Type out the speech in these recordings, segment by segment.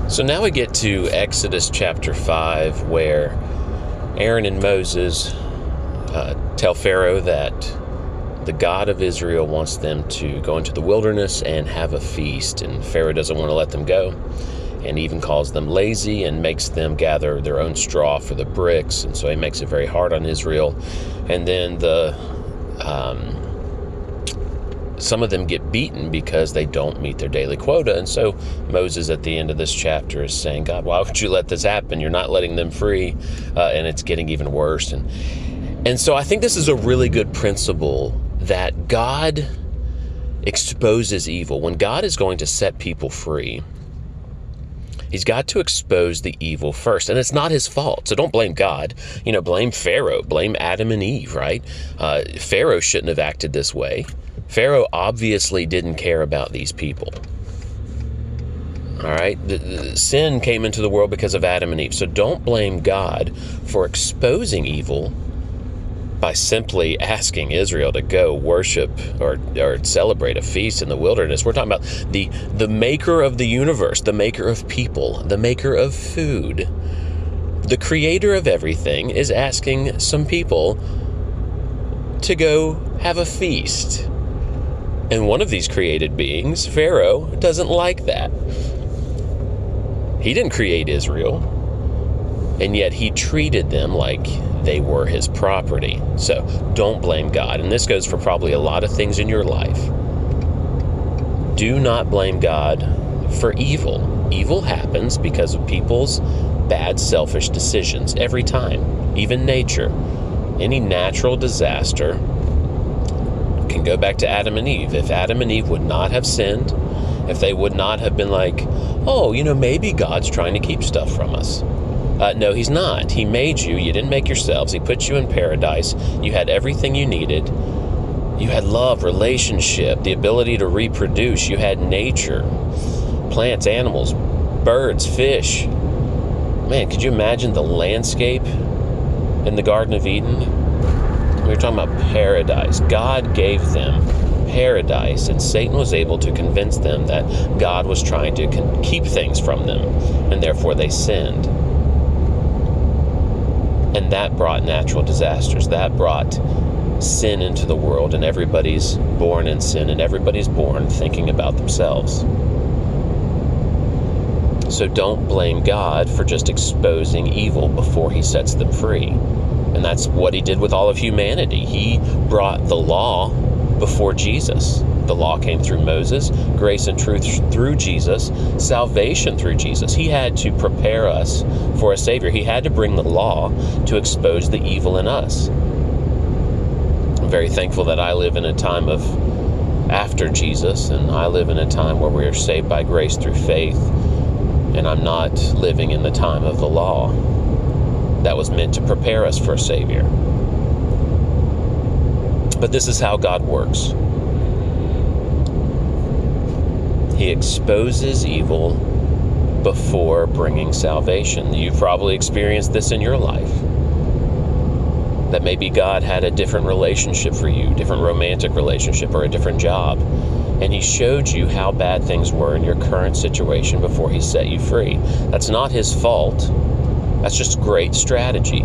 So now we get to Exodus chapter 5, where Aaron and Moses tell Pharaoh that the God of Israel wants them to go into the wilderness and have a feast, and Pharaoh doesn't want to let them go, and even calls them lazy and makes them gather their own straw for the bricks, and so he makes it very hard on Israel. And then some of them get beaten because they don't meet their daily quota. And so Moses at the end of this chapter is saying, God, why would you let this happen? You're not letting them free, and it's getting even worse. And so I think this is a really good principle, that God exposes evil. When God is going to set people free, he's got to expose the evil first. And it's not his fault. So don't blame God. Blame Pharaoh. Blame Adam and Eve, right? Pharaoh shouldn't have acted this way. Pharaoh obviously didn't care about these people. All right? The sin came into the world because of Adam and Eve. So don't blame God for exposing evil by simply asking Israel to go worship or celebrate a feast in the wilderness. We're talking about the maker of the universe, the maker of people, the maker of food. The creator of everything is asking some people to go have a feast. And one of these created beings, Pharaoh, doesn't like that. He didn't create Israel, and yet he treated them like they were his property. So don't blame God. And this goes for probably a lot of things in your life. Do not blame God for evil. Evil happens because of people's bad, selfish decisions every time. Even nature. Any natural disaster can go back to Adam and Eve. If Adam and Eve would not have sinned, if they would not have been like, maybe God's trying to keep stuff from us. No, he's not. He made you. You didn't make yourselves. He put you in paradise. You had everything you needed. You had love, relationship, the ability to reproduce. You had nature, plants, animals, birds, fish. Man, could you imagine the landscape in the Garden of Eden? We were talking about paradise. God gave them paradise, and Satan was able to convince them that God was trying to keep things from them, and therefore they sinned. And that brought natural disasters. That brought sin into the world, and everybody's born in sin, and everybody's born thinking about themselves. So don't blame God for just exposing evil before he sets them free. And that's what he did with all of humanity. He brought the law before Jesus. The law came through Moses, grace and truth through Jesus, salvation through Jesus. He had to prepare us for a Savior. He had to bring the law to expose the evil in us. I'm very thankful that I live in a time of after Jesus, and I live in a time where we are saved by grace through faith, and I'm not living in the time of the law that was meant to prepare us for a Savior. But this is how God works. He exposes evil before bringing salvation. You've probably experienced this in your life. That maybe God had a different relationship for you, different romantic relationship, or a different job. And he showed you how bad things were in your current situation before he set you free. That's not his fault. That's just great strategy.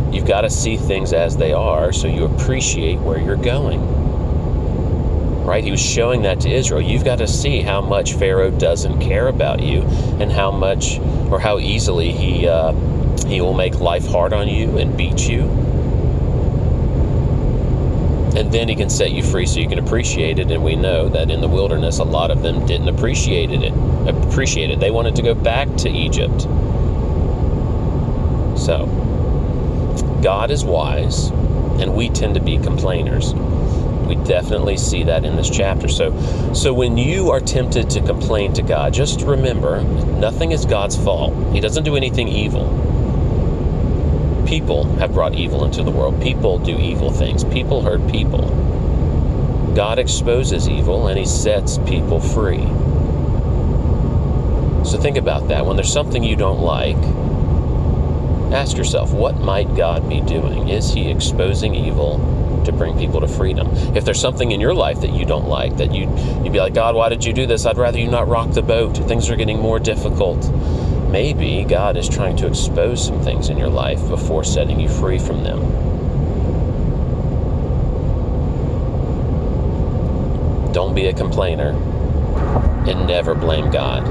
You've got to see things as they are so you appreciate where you're going. Right? He was showing that to Israel. You've got to see how much Pharaoh doesn't care about you, and how much or how easily he will make life hard on you and beat you. And then he can set you free so you can appreciate it. And we know that in the wilderness, a lot of them didn't appreciate it. They wanted to go back to Egypt. So, God is wise, and we tend to be complainers. We definitely see that in this chapter. So when you are tempted to complain to God, just remember, nothing is God's fault. He doesn't do anything evil. People have brought evil into the world. People do evil things. People hurt people. God exposes evil, and he sets people free. So think about that. When there's something you don't like, ask yourself, what might God be doing? Is he exposing evil to bring people to freedom. If there's something in your life that you don't like, that you'd be like, God, why did you do this? I'd rather you not rock the boat. Things are getting more difficult. Maybe God is trying to expose some things in your life before setting you free from them. Don't be a complainer, and never blame God.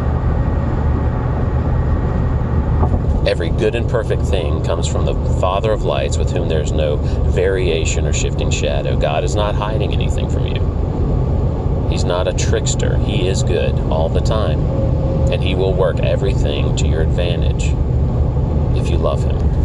Every good and perfect thing comes from the Father of lights, with whom there is no variation or shifting shadow. God is not hiding anything from you. He's not a trickster. He is good all the time. And He will work everything to your advantage if you love Him.